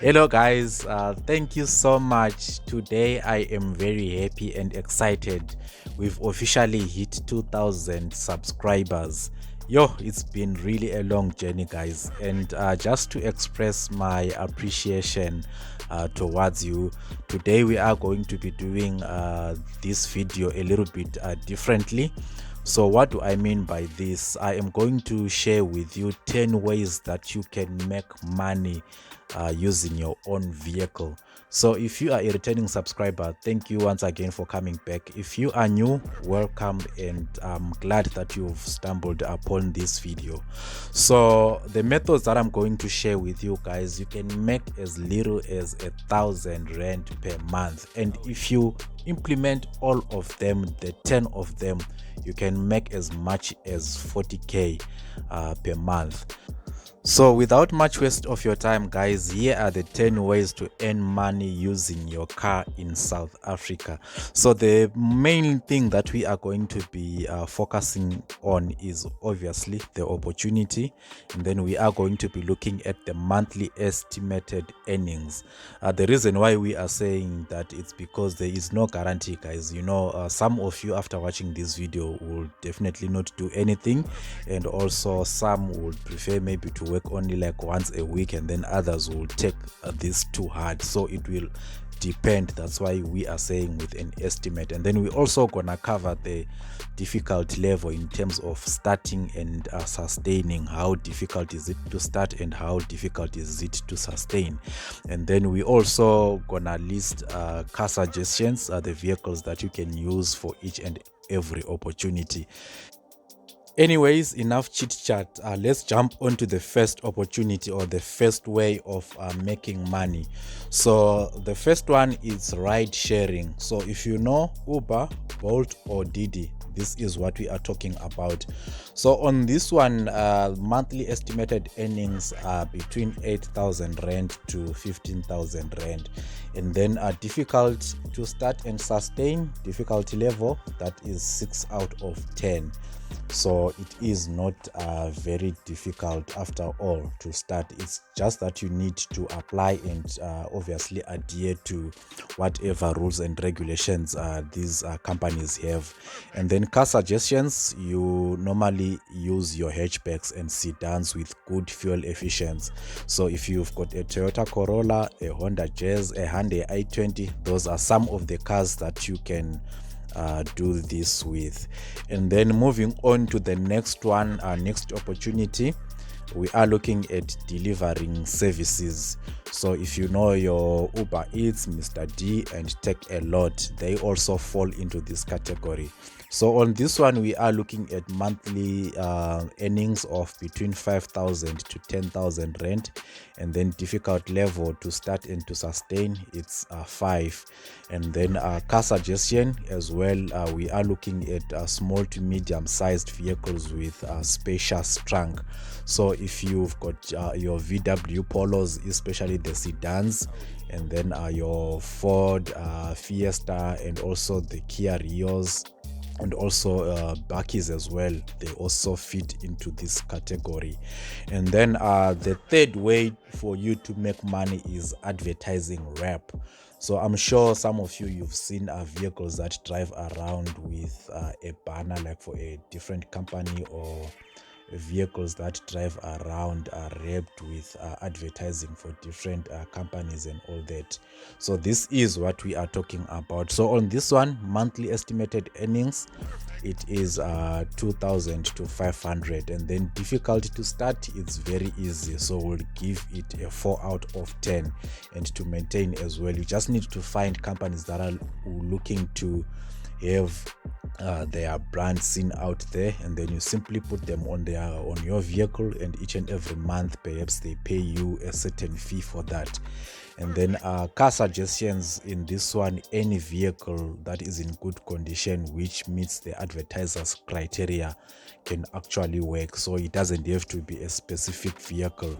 Hello guys, thank you so much. Today I am very happy and excited. We've officially hit 2000 subscribers. Yo, it's been really a long journey guys, and just to express my appreciation towards you, today we are going to be doing this video a little bit differently. So what do I mean by this? I am going to share with you 10 ways that you can make money using your own vehicle. So if you are a returning subscriber, thank you once again for coming back. If you are new, welcome, and I'm glad that you've stumbled upon this video. So the methods that I'm going to share with you guys, you can make as little as R1000 per month, and if you implement all of them, the 10 of them, you can make as much as 40k per month. So without much waste of your time guys, here are the 10 ways to earn money using your car in South Africa. So the main thing that we are going to be focusing on is obviously the opportunity, and then we are going to be looking at the monthly estimated earnings. The reason why we are saying that, it's because there is no guarantee guys. You know, some of you after watching this video will definitely not do anything, and also some would prefer maybe to work only like once a week, and then others will take this too hard. So it will depend. That's why we are saying with an estimate. And then we also gonna cover the difficulty level in terms of starting and sustaining. How difficult is it to start and how difficult is it to sustain? And then we also gonna list car suggestions, the vehicles that you can use for each and every opportunity. Anyways, enough chit chat. Let's jump onto the first opportunity, or the first way of making money. So the first one is ride sharing. So if you know Uber, Bolt, or Didi, this is what we are talking about. So on this one, monthly estimated earnings are between 8,000 rand to 15,000 rand. And then difficult to start and sustain, difficulty level, that is 6 out of 10. So it is not very difficult after all to start. It's just that you need to apply and obviously adhere to whatever rules and regulations these companies have. And then car suggestions, you normally use your hatchbacks and sedans with good fuel efficiency. So if you've got a Toyota Corolla, a Honda Jazz, a Hyundai i20, those are some of the cars that you can do this with. And then moving on to the next one, our next opportunity, we are looking at delivering services. So if you know your Uber Eats, Mr. D, and Take a Lot, they also fall into this category. So on this one, we are looking at monthly earnings of between 5,000 to 10,000 rand, and then difficult level to start and to sustain, it's 5. And then car suggestion as well, we are looking at small to medium sized vehicles with spacious trunk. So if you've got your VW Polos, especially the sedans, and then your Ford Fiesta, and also the Kia Rios, and also Bakkies as well, they also fit into this category. And then the third way for you to make money is advertising wrap. So I'm sure some of you've seen vehicles that drive around with a banner like for a different company, or vehicles that drive around are wrapped with advertising for different companies and all that. So this is what we are talking about. So on this one, monthly estimated earnings, it is 2,000 to 500, and then difficulty to start, it's very easy, so we'll give it a 4 out of 10. And to maintain as well, you just need to find companies that are looking to have their brand seen out there, and then you simply put them on your vehicle, and each and every month perhaps they pay you a certain fee for that. And then car suggestions, in this one, any vehicle that is in good condition which meets the advertiser's criteria can actually work, so it doesn't have to be a specific vehicle.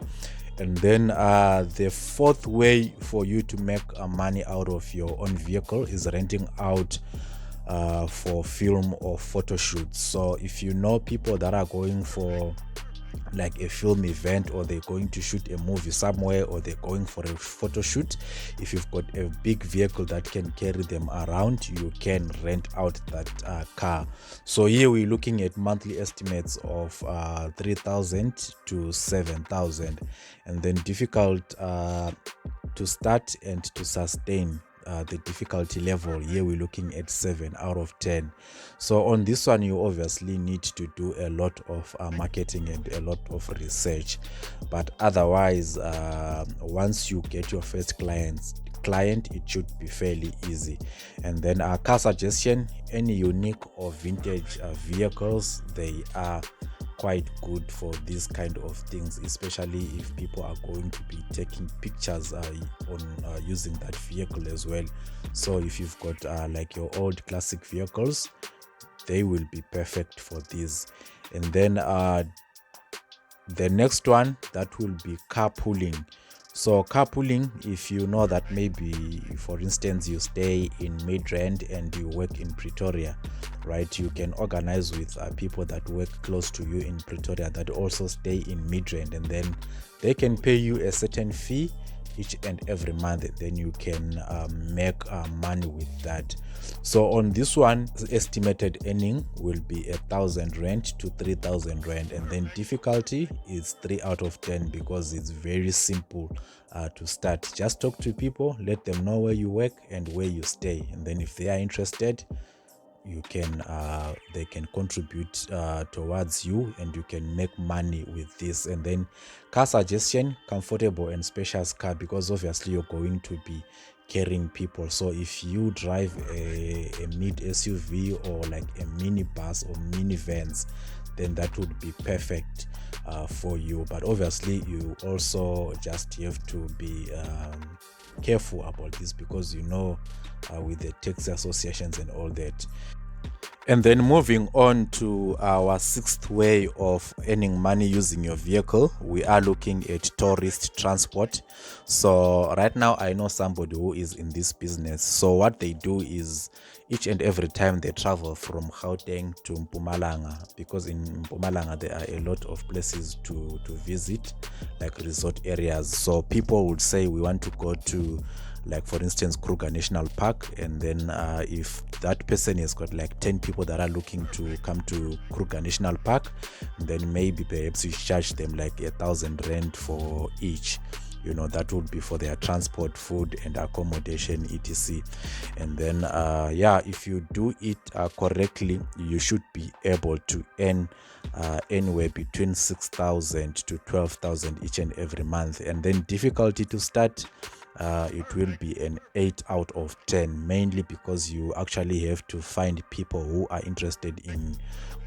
And then the fourth way for you to make money out of your own vehicle is renting out for film or photo shoots. So if you know people that are going for like a film event, or they're going to shoot a movie somewhere, or they're going for a photo shoot. If you've got a big vehicle that can carry them around, you can rent out that car. So here we're looking at monthly estimates of 3,000 to 7,000, and then difficult to start and to sustain. The difficulty level here we're looking at 7 out of 10. So on this one, you obviously need to do a lot of marketing and a lot of research, but otherwise once you get your first client, it should be fairly easy. And then our car suggestion: any unique or vintage vehicles, they are quite good for these kind of things, especially if people are going to be taking pictures on using that vehicle as well. So if you've got like your old classic vehicles, they will be perfect for this. And then the next one, that will be carpooling. So carpooling, if you know that maybe, for instance, you stay in Midrand and you work in Pretoria, right? You can organize with people that work close to you in Pretoria that also stay in Midrand, and then they can pay you a certain fee each and every month. Then you can make money with that. So on this one, estimated earning will be 1,000 rand to 3,000 rand, and then difficulty is 3 out of 10 because it's very simple to start. Just talk to people, let them know where you work and where you stay, and then if they are interested, you can they can contribute towards you, and you can make money with this. And then car suggestion: comfortable and spacious car, because obviously you're going to be carrying people. So if you drive a mid SUV or like a minibus or minivans, then that would be perfect for you. But obviously you also just have to be careful about this, because with the taxi associations and all that. And then moving on to our sixth way of earning money using your vehicle, we are looking at tourist transport. So right now I know somebody who is in this business. So what they do is, each and every time they travel from Gauteng to Mpumalanga, because in Mpumalanga there are a lot of places to visit, like resort areas. So people would say, we want to go to, like for instance, Kruger National Park, and then if that person has got like 10 people that are looking to come to Kruger National Park, then maybe perhaps you charge them like 1,000 rand for each. That would be for their transport, food and accommodation, etc. And then if you do it correctly, you should be able to earn anywhere between 6,000 to 12,000 each and every month. And then difficulty to start, it will be an 8 out of 10, mainly because you actually have to find people who are interested in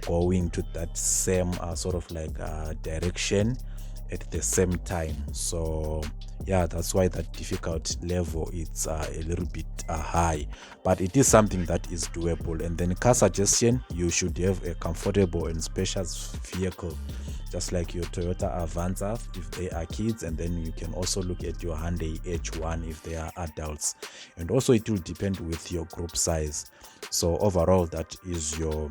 going to that same sort of like direction at the same time. So yeah, that's why that difficult level it's a little bit high, but it is something that is doable. And then car suggestion: you should have a comfortable and spacious vehicle, just like your Toyota Avanza if they are kids, and then you can also look at your Hyundai H1 if they are adults. And also it will depend with your group size. So overall, that is your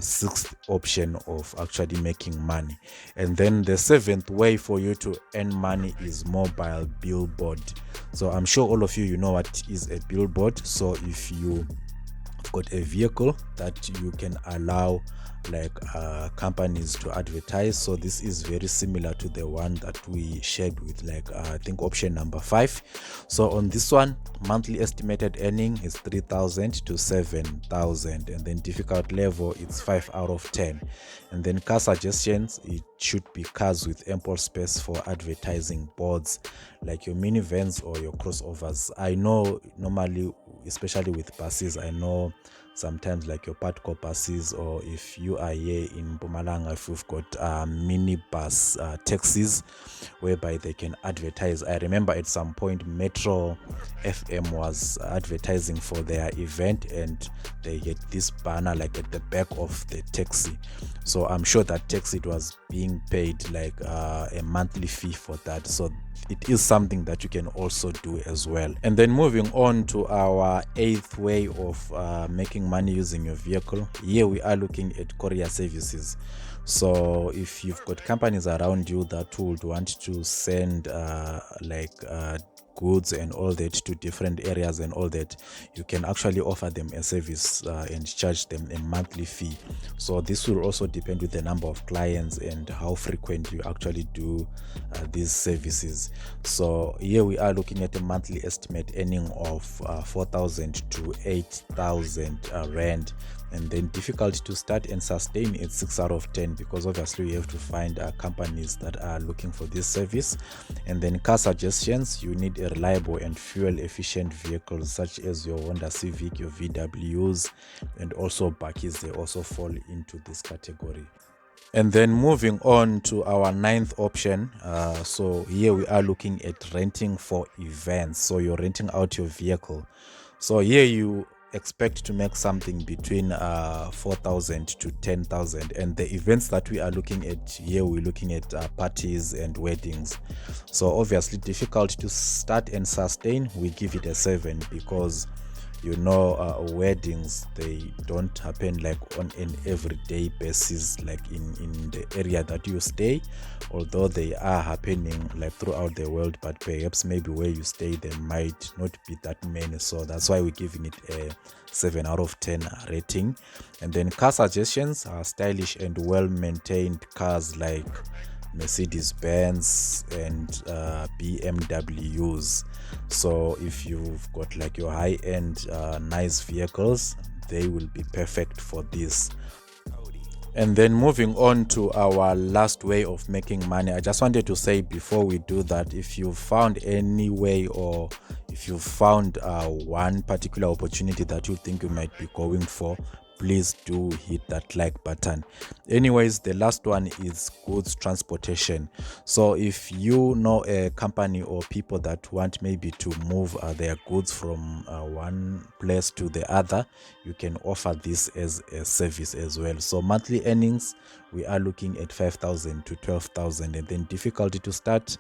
sixth option of actually making money. And then the seventh way for you to earn money is mobile billboard. So I'm sure all of you know what is a billboard. So if you got a vehicle that you can allow like companies to advertise, so this is very similar to the one that we shared with like I think option number 5. So on this one, monthly estimated earning is 3,000 to 7,000, and then difficult level it's 5 out of 10. And then car suggestions: it should be cars with ample space for advertising boards, like your minivans or your crossovers. I know normally, especially with buses, I know sometimes like your Patco buses, or if you are here in Mpumalanga, if you've got minibus taxis whereby they can advertise. I remember at some point Metro FM was advertising for their event, and they get this banner like at the back of the taxi. So I'm sure that taxi, it was being paid like a monthly fee for that. So it is something that you can also do as well. And then moving on to our 8th way of making making money using your vehicle, here we are looking at Courier Services. So if you've got companies around you that would want to send goods and all that to different areas and all that, you can actually offer them a service and charge them a monthly fee. So this will also depend with the number of clients and how frequent you actually do these services. So here we are looking at a monthly estimate earning of 4,000 to 8,000 rand. And then difficult to start and sustain, it's 6 out of 10, because obviously you have to find companies that are looking for this service. And then car suggestions, you need a reliable and fuel efficient vehicles such as your Honda Civic, your VWs, and also Bakkies. They also fall into this category. And then moving on to our ninth option, so here we are looking at renting for events. So you're renting out your vehicle. So here you expect to make something between 4,000 to 10,000, and the events that we are looking at here, we're looking at parties and weddings. So obviously difficult to start and sustain, we give it a 7, because weddings, they don't happen like on an everyday basis like in the area that you stay, although they are happening like throughout the world, but perhaps maybe where you stay there might not be that many. So that's why we're giving it a 7 out of 10 rating. And then car suggestions are stylish and well-maintained cars like Mercedes-Benz and BMWs. So if you've got like your high-end nice vehicles, they will be perfect for this. And then moving on to our last way of making money, I just wanted to say before we do that, if you found any way, or if you found one particular opportunity that you think you might be going for, please do hit that like button. Anyways, the last one is goods transportation. So if you know a company or people that want maybe to move their goods from one place to the other, you can offer this as a service as well. So monthly earnings, we are looking at 5,000 to 12,000, and then difficulty to start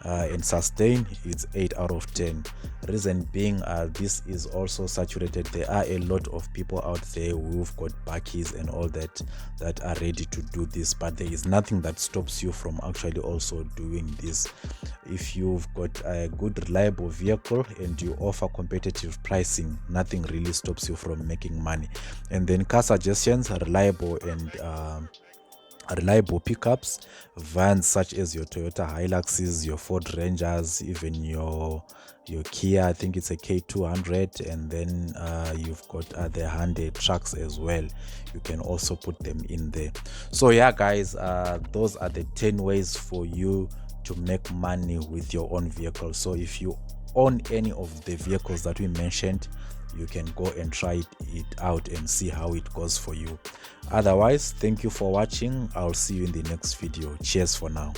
and sustain, it's 8 out of 10. Reason being, this is also saturated. There are a lot of people out there who've got Bakkies and all that are ready to do this, but there is nothing that stops you from actually also doing this. If you've got a good reliable vehicle and you offer competitive pricing, nothing really stops you from making money. And then car suggestions are reliable pickups, vans such as your Toyota Hiluxes, your Ford Rangers, even your Kia, I think it's a K200, and then you've got the Hyundai trucks as well. You can also put them in there. So yeah guys, those are the 10 ways for you to make money with your own vehicle. So if you own any of the vehicles that we mentioned, you can go and try it out and see how it goes for you. Otherwise, thank you for watching. I'll see you in the next video. Cheers for now.